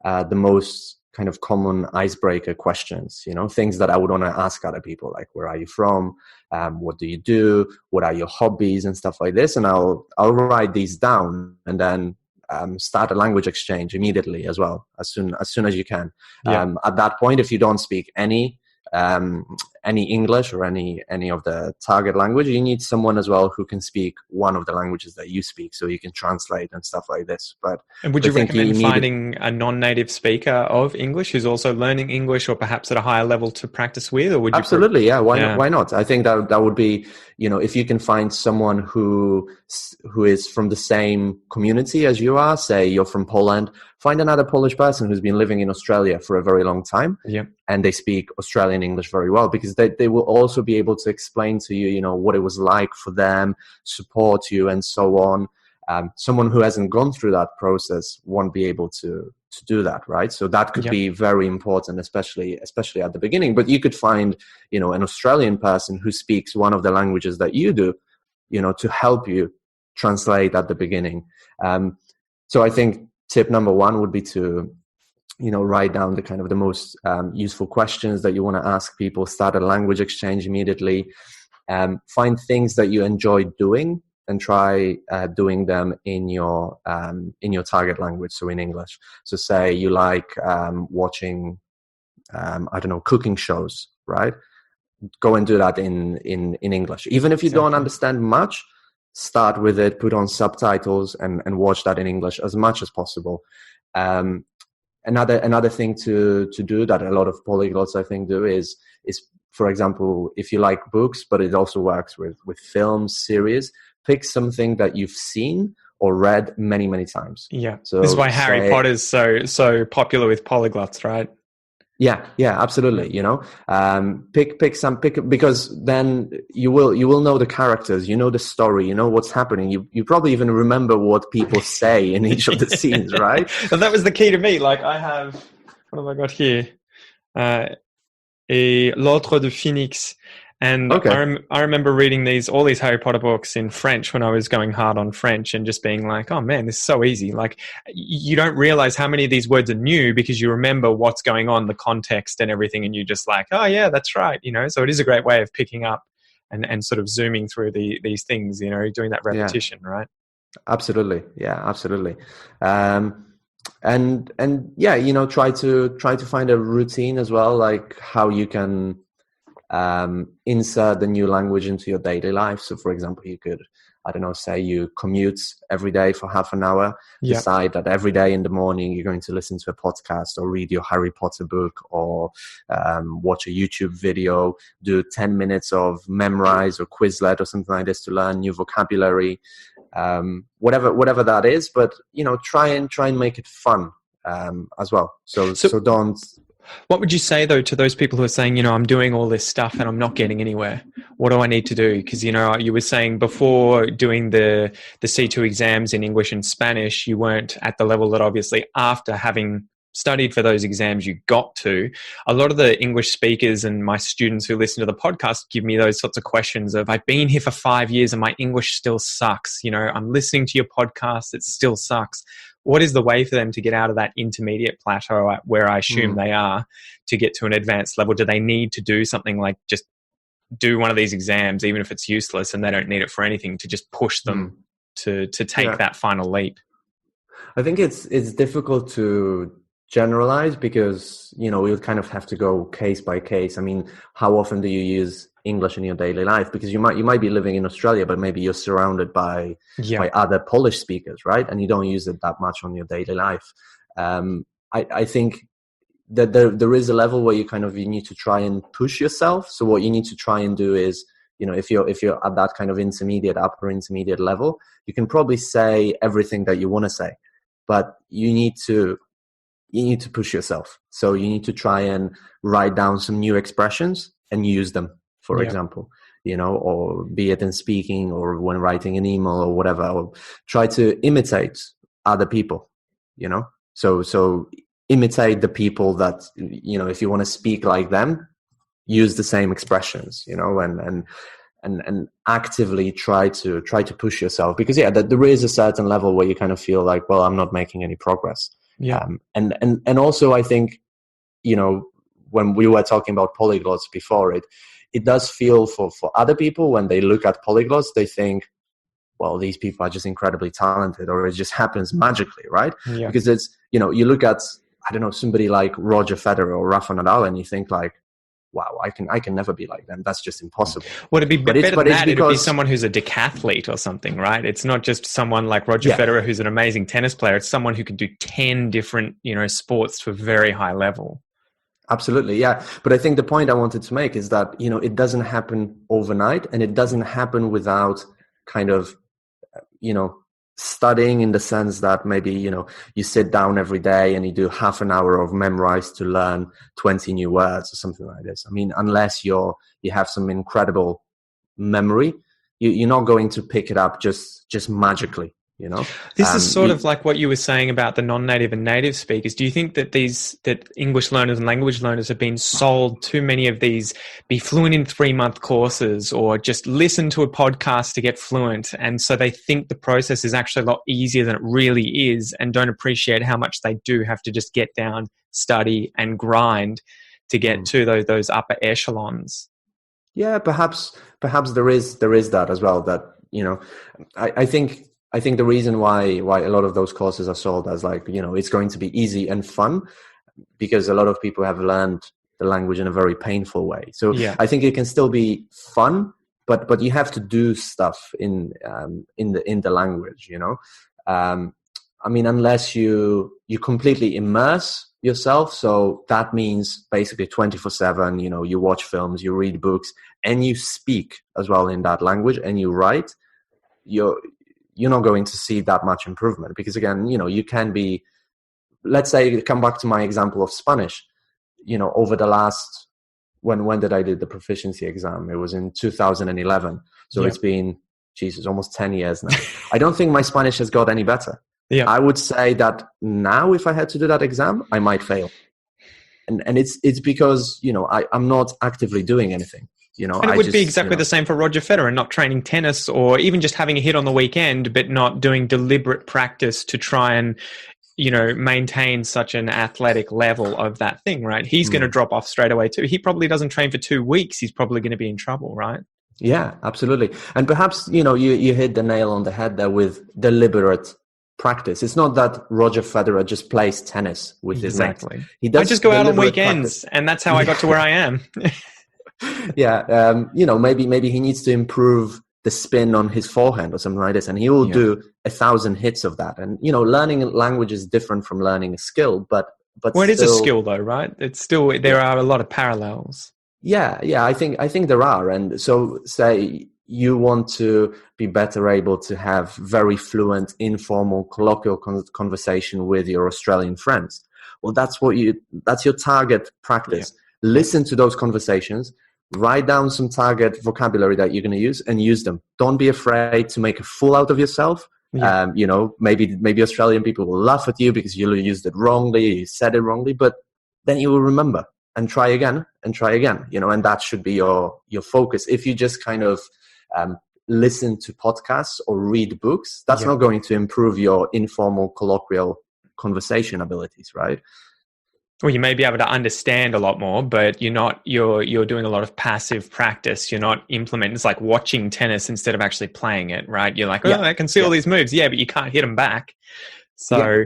the most kind of common icebreaker questions, things that I would want to ask other people, like, where are you from? What do you do? What are your hobbies and stuff like this? And I'll write these down, and then start a language exchange immediately as well, as soon as you can. At that point, if you don't speak any any English or any of the target language, you need someone as well who can speak one of the languages that you speak, so you can translate and stuff like this. But And would you recommend finding a non-native speaker of English who's also learning English, or perhaps at a higher level to practice with? Or would you absolutely, yeah. Why not? I think that would be, if you can find someone who is from the same community as you are, say you're from Poland, find another Polish person who's been living in Australia for a very long time, and they speak Australian English very well, because they will also be able to explain to you, what it was like for them, support you, and so on. Someone who hasn't gone through that process won't be able to do that, right? So that could be very important, especially at the beginning. But you could find, an Australian person who speaks one of the languages that you do, to help you translate at the beginning. So I think tip number one would be to, write down the kind of the most useful questions that you want to ask people, start a language exchange immediately, find things that you enjoy doing, and try doing them in your target language, so in English. So say you like watching, cooking shows, right? Go and do that in English. Even if you don't understand much, start with it, put on subtitles, and watch that in English as much as possible. Another thing to do that a lot of polyglots, I think, do is, for example, if you like books, but it also works with films, series, pick something that you've seen or read many, many times. Yeah. So this is why Harry Potter's so popular with polyglots, right? Yeah, absolutely. Pick because then you will know the characters, the story, what's happening. You probably even remember what people say in each of the scenes, right? And that was the key to me. Like, I have, what have I got here? L'Autre de Phoenix. And I remember reading all these Harry Potter books in French when I was going hard on French, and just being like, oh man, this is so easy. Like, you don't realize how many of these words are new because you remember what's going on, the context and everything, and you're just like, oh yeah, that's right. So it is a great way of picking up and sort of zooming through these things, doing that repetition, right? Absolutely. Yeah, absolutely. And try to find a routine as well, like how you can insert the new language into your daily life. So for example, you could, say you commute every day for half an hour, decide that every day in the morning you're going to listen to a podcast or read your Harry Potter book, or watch a YouTube video, do 10 minutes of Memrise or Quizlet or something like this to learn new vocabulary, whatever that is. But try and make it fun as well. So don't. What would you say, though, to those people who are saying, I'm doing all this stuff and I'm not getting anywhere? What do I need to do? Because, you were saying before doing the C2 exams in English and Spanish, you weren't at the level that obviously after having studied for those exams you got to. A lot of the English speakers and my students who listen to the podcast give me those sorts of questions of, I've been here for 5 years and my English still sucks. I'm listening to your podcast, it still sucks. What is the way for them to get out of that intermediate plateau where I assume they are, to get to an advanced level? Do they need to do something like just do one of these exams, even if it's useless and they don't need it for anything, to just push them to take that final leap? I think it's difficult to generalize because, we'll kind of have to go case by case. I mean, how often do you use English in your daily life? Because you might be living in Australia, but maybe you're surrounded by other Polish speakers, right? And you don't use it that much on your daily life. I think that there is a level where you need to try and push yourself. So what you need to try and do is, if you're at that kind of upper intermediate level, you can probably say everything that you want to say, but you need to push yourself. So you need to try and write down some new expressions and use them, for example, or be it in speaking or when writing an email or whatever, or try to imitate other people, so imitate the people that, if you want to speak like them, use the same expressions, and actively try to push yourself, because there is a certain level where you kind of feel like, well, I'm not making any progress. And also I think, when we were talking about polyglots before, it does feel for other people, when they look at polyglots, they think, well, these people are just incredibly talented, or it just happens magically, right? Because it's, you look at, somebody like Roger Federer or Rafa Nadal, and you think like, wow, I can never be like them. That's just impossible. Would it be better than that? It'd be because someone who's a decathlete or something, right? It's not just someone like Roger Yeah. Federer, who's an amazing tennis player. It's someone who can do 10 different, sports to a very high level. Absolutely, yeah. But I think the point I wanted to make is that, it doesn't happen overnight, and it doesn't happen without kind of, studying, in the sense that maybe, you sit down every day and you do half an hour of memorize to learn 20 new words or something like this. I mean, unless you have some incredible memory, you're not going to pick it up just magically. This is sort of like what you were saying about the non-native and native speakers. Do you think that that English learners and language learners have been sold too many of these be fluent in 3-month courses, or just listen to a podcast to get fluent? And so they think the process is actually a lot easier than it really is, and don't appreciate how much they do have to just get down, study and grind to get to those upper echelons. Yeah, perhaps there is that as well. That I think the reason why a lot of those courses are sold as like, it's going to be easy and fun, because a lot of people have learned the language in a very painful way. So yeah. I think it can still be fun, but you have to do stuff in the language. I mean, unless you completely immerse yourself. So that means basically 24/7. You watch films, you read books, and you speak as well in that language, and you write. You're not going to see that much improvement, because again, you can be, let's say, come back to my example of Spanish, over the last, when did I do the proficiency exam? It was in 2011. So It's been, almost 10 years now. I don't think my Spanish has got any better. Yeah. I would say that now, if I had to do that exam, I might fail. And it's because, I'm not actively doing anything. And it would be exactly the same for Roger Federer, not training tennis, or even just having a hit on the weekend, but not doing deliberate practice to try and, maintain such an athletic level of that thing, right? He's going to drop off straight away too. He probably doesn't train for 2 weeks. He's probably going to be in trouble, right? Yeah, absolutely. And perhaps, you hit the nail on the head there with deliberate practice. It's not that Roger Federer just plays tennis with his mates. He does. I just go out on weekends, and that's how I got to where I am. Yeah, maybe he needs to improve the spin on his forehand or something like this, and he will do 1,000 hits of that. And learning a language is different from learning a skill, but well, it is a skill though, right? It's still, there are a lot of parallels. Yeah, I think there are. And so, say you want to be better able to have very fluent, informal, colloquial conversation with your Australian friends. Well, that's your target practice. Yeah. Listen to those conversations, write down some target vocabulary that you're going to use, and use them. Don't be afraid to make a fool out of yourself. Yeah. Maybe Australian people will laugh at you because you used it wrongly, you said it wrongly, but then you will remember and try again, and that should be your focus. If you just kind of listen to podcasts or read books, that's not going to improve your informal, colloquial conversation abilities, right? Well, you may be able to understand a lot more, but you're doing a lot of passive practice. You're not implementing. It's like watching tennis instead of actually playing it, right? You're like, I can see all these moves. Yeah, but you can't hit them back. So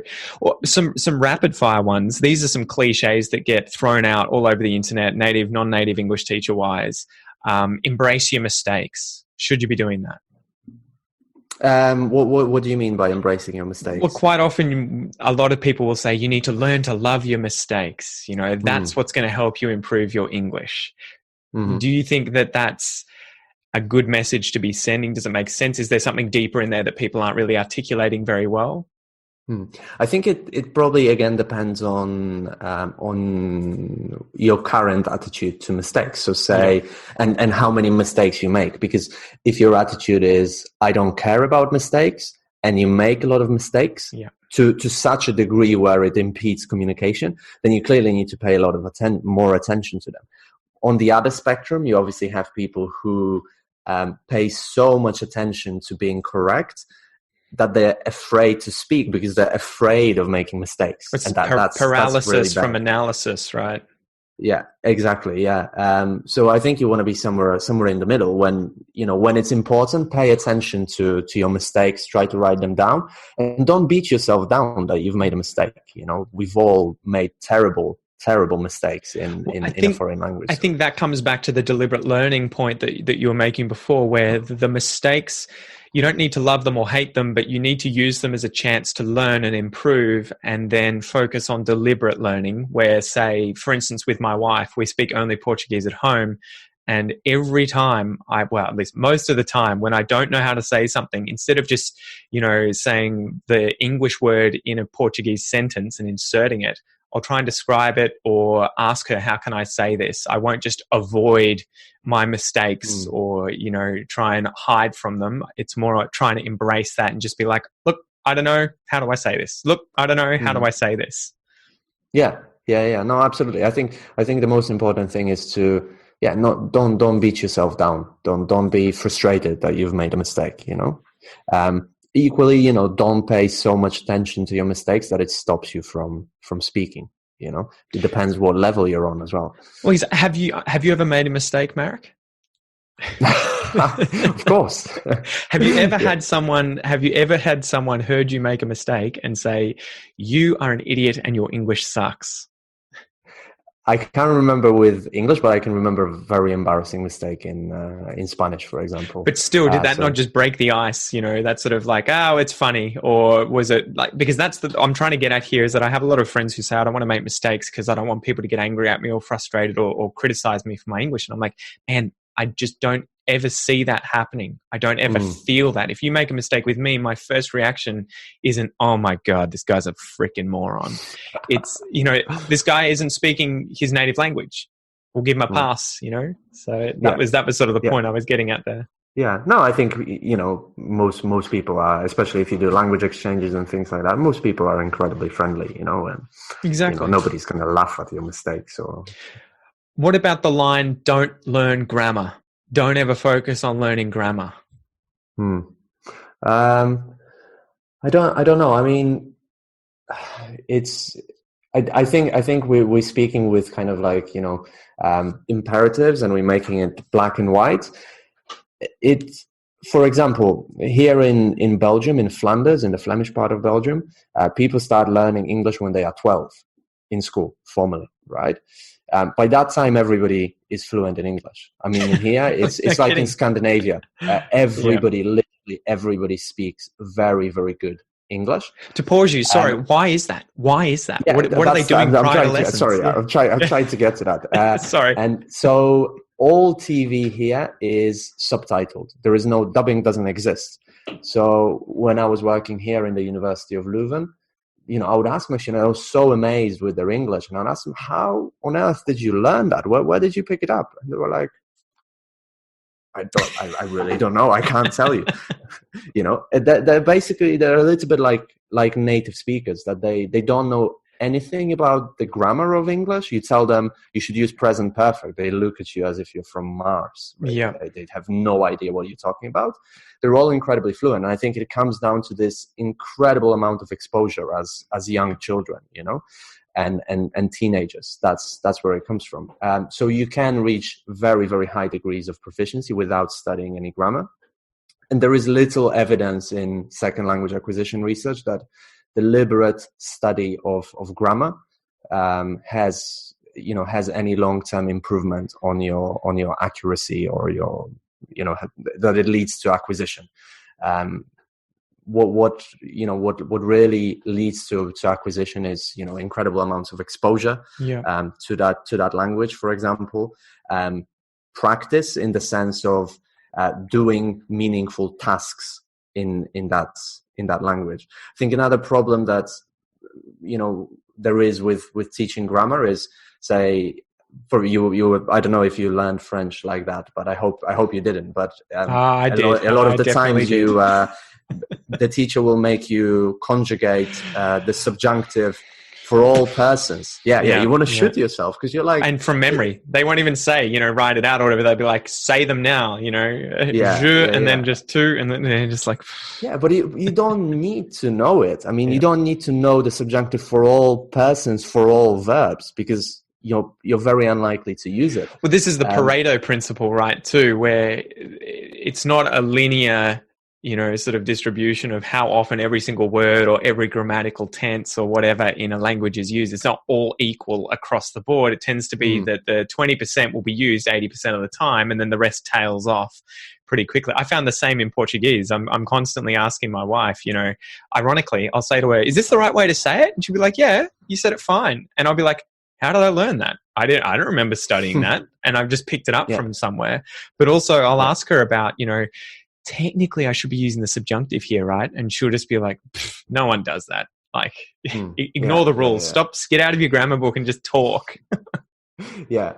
some rapid fire ones. These are some cliches that get thrown out all over the internet, native, non-native English teacher wise. Embrace your mistakes. Should you be doing that? What do you mean by embracing your mistakes? Well, quite often, a lot of people will say you need to learn to love your mistakes. That's what's going to help you improve your English. Mm-hmm. Do you think that that's a good message to be sending? Does it make sense? Is there something deeper in there that people aren't really articulating very well? I think it probably again depends on your current attitude to mistakes. So say and how many mistakes you make. Because if your attitude is I don't care about mistakes, and you make a lot of mistakes to such a degree where it impedes communication, then you clearly need to pay a lot of more attention to them. On the other spectrum, you obviously have people who pay so much attention to being correct that they're afraid to speak because they're afraid of making mistakes. It's paralysis really from analysis, right? Yeah, exactly. Yeah. So I think you want to be somewhere in the middle. When it's important, pay attention to your mistakes, try to write them down, and don't beat yourself down that you've made a mistake. We've all made terrible terrible mistakes in a foreign language. I think that comes back to the deliberate learning point that you were making before, where the mistakes, you don't need to love them or hate them, but you need to use them as a chance to learn and improve, and then focus on deliberate learning, where, say, for instance, with my wife, we speak only Portuguese at home. And every time at least most of the time, when I don't know how to say something, instead of just, saying the English word in a Portuguese sentence and inserting it, I'll try and describe it or ask her, how can I say this? I won't just avoid my mistakes or, try and hide from them. It's more like trying to embrace that and just be like, look, I don't know. How do I say this? Look, I don't know. How do I say this? Yeah. No, absolutely. I think the most important thing is to, don't beat yourself down. Don't be frustrated that you've made a mistake, Equally, don't pay so much attention to your mistakes that it stops you from speaking, It depends what level you're on as well. Well, have you ever made a mistake, Marek? Of course. Have you ever had someone heard you make a mistake and say, you are an idiot and your English sucks? I can't remember with English, but I can remember a very embarrassing mistake in Spanish, for example. But still, did that not just break the ice? That's sort of like, oh, it's funny, or was it like, because that's I'm trying to get at here is that I have a lot of friends who say I don't want to make mistakes because I don't want people to get angry at me or frustrated or criticize me for my English, and I'm like, man, I just don't ever see that happening. I don't ever feel that. If you make a mistake with me, my first reaction isn't, oh my God, this guy's a freaking moron. It's, this guy isn't speaking his native language. We'll give him a pass, So that was sort of the point I was getting at there. Yeah, no, I think, most people are, especially if you do language exchanges and things like that, most people are incredibly friendly, and exactly. Nobody's going to laugh at your mistakes. Or what about the line, don't learn grammar? Don't ever focus on learning grammar. I don't know. I mean, I think we're speaking with kind of like, imperatives, and we're making it black and white. For example, here in Belgium, in Flanders, in the Flemish part of Belgium, people start learning English when they are 12 in school, formally, right? By that time, everybody is fluent in English. I mean, here, it's like in Scandinavia. Literally everybody speaks very, very good English. To pause you, sorry, why is that? Yeah, what are they doing prior to lessons? I'm trying to get to that. Sorry. And so all TV here is subtitled. There is no dubbing, doesn't exist. So when I was working here in the University of Leuven, I would ask my students, I was so amazed with their English, and I'd ask them, how on earth did you learn that? Where did you pick it up? And they were like, I really don't know. I can't tell you. They're basically, they're a little bit like native speakers, that they don't know anything about the grammar of English. You tell them you should use present perfect, they look at you as if you're from Mars. Right? Yeah, they have no idea what you're talking about. They're all incredibly fluent, and I think it comes down to this incredible amount of exposure as young children, and teenagers. That's where it comes from. So you can reach very, very high degrees of proficiency without studying any grammar. And there is little evidence in second language acquisition research that deliberate study of grammar has any long-term improvement on your accuracy or your that it leads to acquisition. What really leads to acquisition is incredible amounts of exposure to that language, for example, practice in the sense of doing meaningful tasks in that language. I think another problem that there is with teaching grammar is, say, for you I don't know if you learned French like that, but I hope you didn't. But I did. A lot of the times the teacher will make you conjugate the subjunctive for all persons. Yeah. You want to shoot yourself because you're like, and from memory, they won't even say, write it out or whatever. They'll be like, say them now, then just two, and then they're just like, but you don't need to know it. I mean, you don't need to know the subjunctive for all persons for all verbs, because you're very unlikely to use it. Well, this is the Pareto principle, right? Too, where it's not a linear sort of distribution of how often every single word or every grammatical tense or whatever in a language is used. It's not all equal across the board. It tends to be that the 20% will be used 80% of the time, and then the rest tails off pretty quickly. I found the same in Portuguese. I'm constantly asking my wife, ironically, I'll say to her, "Is this the right way to say it?" And she'll be like, "Yeah, you said it fine." And I'll be like, "How did I learn that? I don't remember studying that, and I've just picked it up from somewhere." But also, I'll ask her about, technically I should be using the subjunctive here, right? And she'll just be like, "No one does that. Like, ignore the rules. Stop, get out of your grammar book and just talk." Yeah.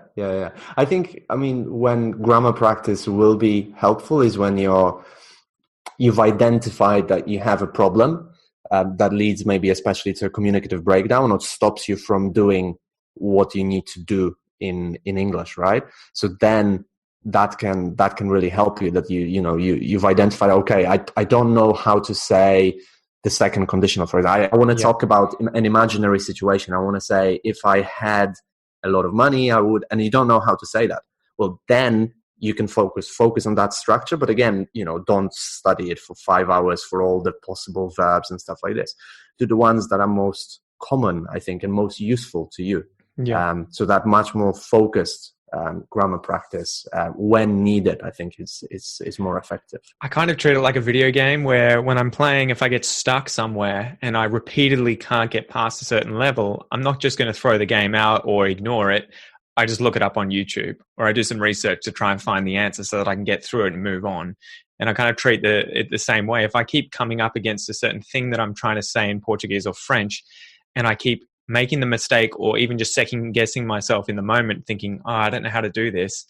I think, when grammar practice will be helpful is when you've identified that you have a problem that leads maybe especially to a communicative breakdown, or stops you from doing what you need to do in English, right? So then that can really help you, that you've identified, okay, I don't know how to say the second conditional phrase. I want to talk about an imaginary situation. I want to say, if I had a lot of money, I would, and you don't know how to say that. Well, then you can focus on that structure. But again, don't study it for 5 hours for all the possible verbs and stuff like this. Do the ones that are most common, I think, and most useful to you. Yeah. So that much more focused grammar practice when needed, I think is more effective. I kind of treat it like a video game where when I'm playing, if I get stuck somewhere and I repeatedly can't get past a certain level, I'm not just going to throw the game out or ignore it. I just look it up on YouTube, or I do some research to try and find the answer so that I can get through it and move on. And I kind of treat it the same way. If I keep coming up against a certain thing that I'm trying to say in Portuguese or French, and I keep making the mistake, or even just second guessing myself in the moment, thinking, "Oh, I don't know how to do this,"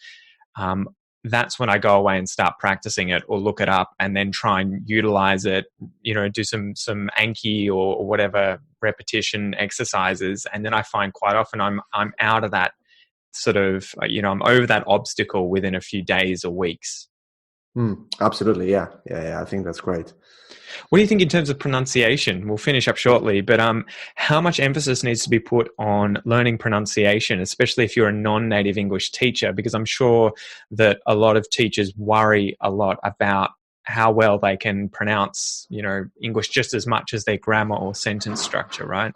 that's when I go away and start practicing it, or look it up and then try and utilize it, do some Anki or whatever repetition exercises. And then I find quite often I'm out of that sort of, I'm over that obstacle within a few days or weeks. Absolutely. Yeah. I think that's great. What do you think in terms of pronunciation? We'll finish up shortly, but how much emphasis needs to be put on learning pronunciation, especially if you're a non-native English teacher? Because I'm sure that a lot of teachers worry a lot about how well they can pronounce, English just as much as their grammar or sentence structure, right?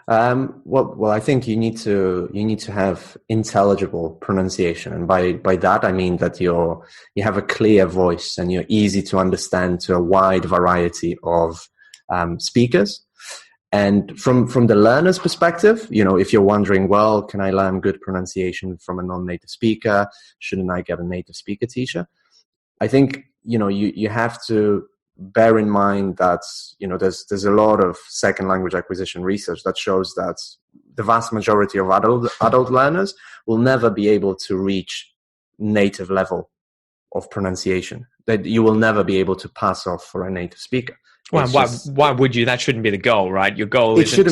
Well, I think you need to have intelligible pronunciation, and by that I mean that you have a clear voice and you're easy to understand to a wide variety of speakers. And from the learner's perspective, if you're wondering, well, can I learn good pronunciation from a non-native speaker? Shouldn't I get a native speaker teacher? I think you have to bear in mind that there's a lot of second language acquisition research that shows that the vast majority of adult learners will never be able to reach native level of pronunciation. That you will never be able to pass off for a native speaker. Well, why would you? That shouldn't be the goal, right? Your goal is to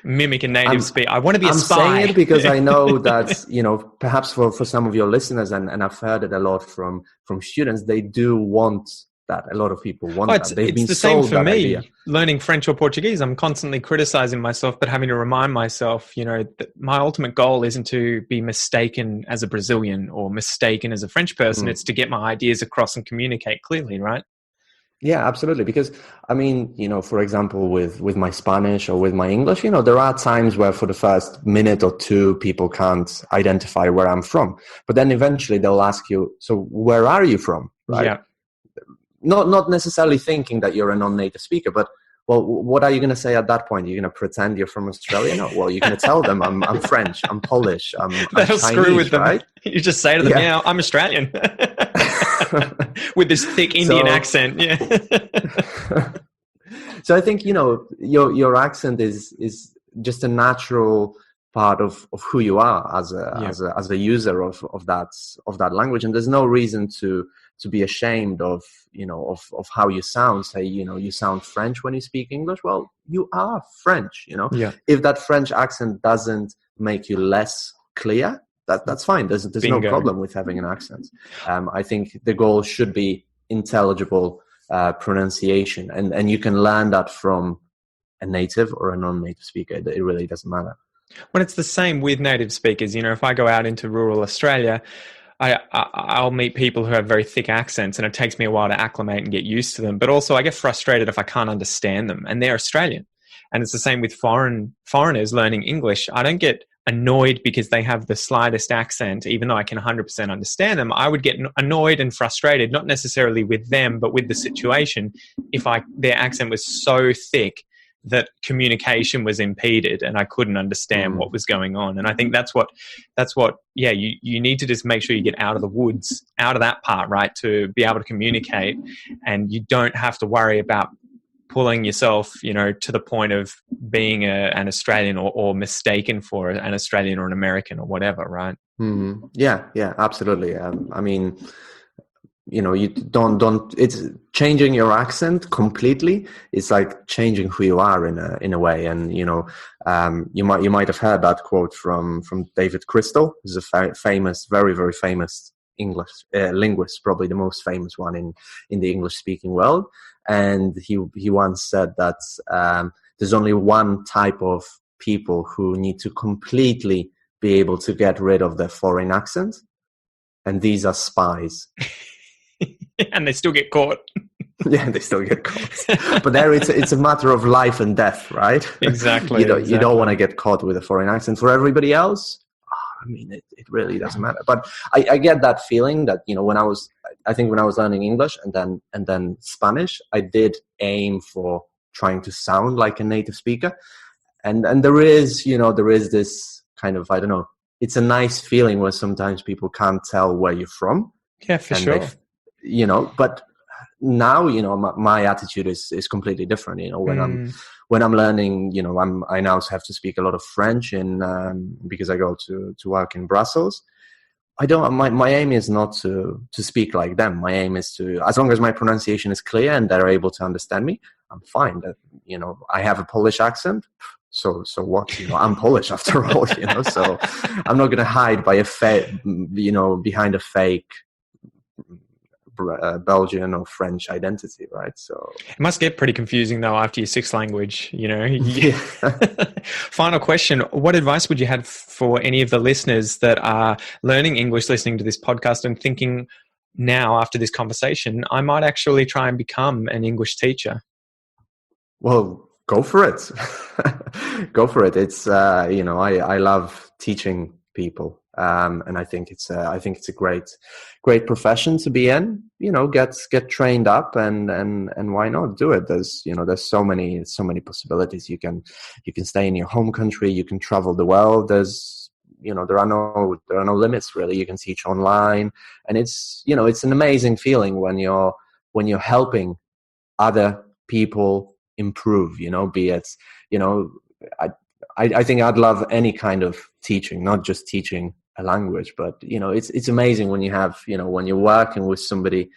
mimic a native speaker. I want to be a spy. I'm saying it because I know that perhaps for some of your listeners, and I've heard it a lot from students, they do want that. A lot of people want that. They've been the same for me. Idea. Learning French or Portuguese, I'm constantly criticizing myself, but having to remind myself, that my ultimate goal isn't to be mistaken as a Brazilian or mistaken as a French person. It's to get my ideas across and communicate clearly, right? Yeah, absolutely. Because for example, with my Spanish or with my English, there are times where for the first minute or two, people can't identify where I'm from. But then eventually they'll ask you, so where are you from? Right? Yeah. Not necessarily thinking that you're a non-native speaker, but well, what are you going to say at that point? You're going to pretend you're from Australia? No. Well, you're going to tell them I'm French, I'm Polish, I'm That'll Chinese, screw with them. Right? You just say to them, yeah I'm Australian. With this thick Indian accent. Yeah. So I think, your accent is just a natural part of who you are as a user of that language. And there's no reason to be ashamed of how you sound. Say, you sound French when you speak English. Well, you are French, Yeah. If that French accent doesn't make you less clear, that's fine. There's no problem with having an accent. I think the goal should be intelligible pronunciation, and you can learn that from a native or a non-native speaker. It really doesn't matter. When it's the same with native speakers, if I go out into rural Australia, I'll meet people who have very thick accents, and it takes me a while to acclimate and get used to them. But also, I get frustrated if I can't understand them, and they're Australian. And it's the same with foreigners learning English. I don't get annoyed because they have the slightest accent, even though I can 100% understand them. I would get annoyed and frustrated, not necessarily with them, but with the situation, if their accent was so thick that communication was impeded and I couldn't understand what was going on. And I think that's what, you need to just make sure you get out of the woods, out of that part, right, to be able to communicate. And you don't have to worry about pulling yourself, to the point of being an Australian or mistaken for an Australian or an American or whatever, right? Mm-hmm. Yeah, absolutely. I mean, you don't. It's changing your accent completely. It's like changing who you are in a way. And you might have heard that quote from David Crystal, who's a famous, very very famous English linguist, probably the most famous one in the English speaking world. And he once said that there's only one type of people who need to completely be able to get rid of their foreign accent, and these are spies. And they still get caught. Yeah, they still get caught. But there, it's a matter of life and death, right? Exactly. You don't want to get caught with a foreign accent. For everybody else, I mean, it really doesn't matter. But I get that feeling that when I was learning English and then Spanish, I did aim for trying to sound like a native speaker, and there is this kind of, I don't know, it's a nice feeling where sometimes people can't tell where you're from. Yeah, for sure. But now, my attitude is completely different. When I'm learning, I now have to speak a lot of French because I go to work in Brussels. My aim is not to speak like them. My aim is to, as long as my pronunciation is clear and they're able to understand me, I'm fine. I have a Polish accent. So what? I'm Polish after all, so I'm not going to hide by behind a fake Belgian or French identity, right? So it must get pretty confusing though after your sixth language, Yeah. Final question: what advice would you have for any of the listeners that are learning English, listening to this podcast, and thinking now after this conversation, I might actually try and become an English teacher? Well, go for it. Go for it. It's I love teaching people. And I think it's a great profession to be in. Get trained up and why not do it? There's so many possibilities. You can stay in your home country. You can travel the world. There's there are no limits really. You can teach online, and it's an amazing feeling when you're helping other people improve. Be it I think I'd love any kind of teaching, not just teaching a language, but it's amazing when you have when you're working with somebody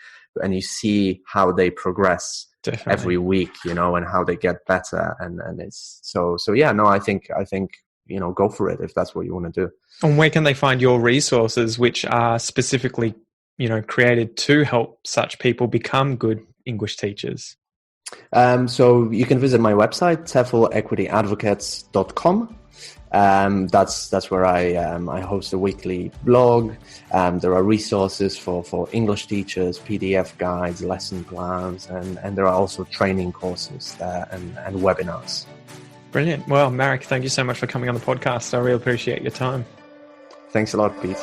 and you see how they progress. Definitely. Every week, and how they get better, and it's so yeah. No, I think go for it if that's what you want to do. And where can they find your resources, which are specifically created to help such people become good English teachers? So you can visit my website, TEFLequityadvocates.com. That's where I host a weekly blog. There are resources for English teachers, PDF guides, lesson plans, and there are also training courses there and webinars. Brilliant. Well, Marek, thank you so much for coming on the podcast. I really appreciate your time. Thanks a lot, Pete.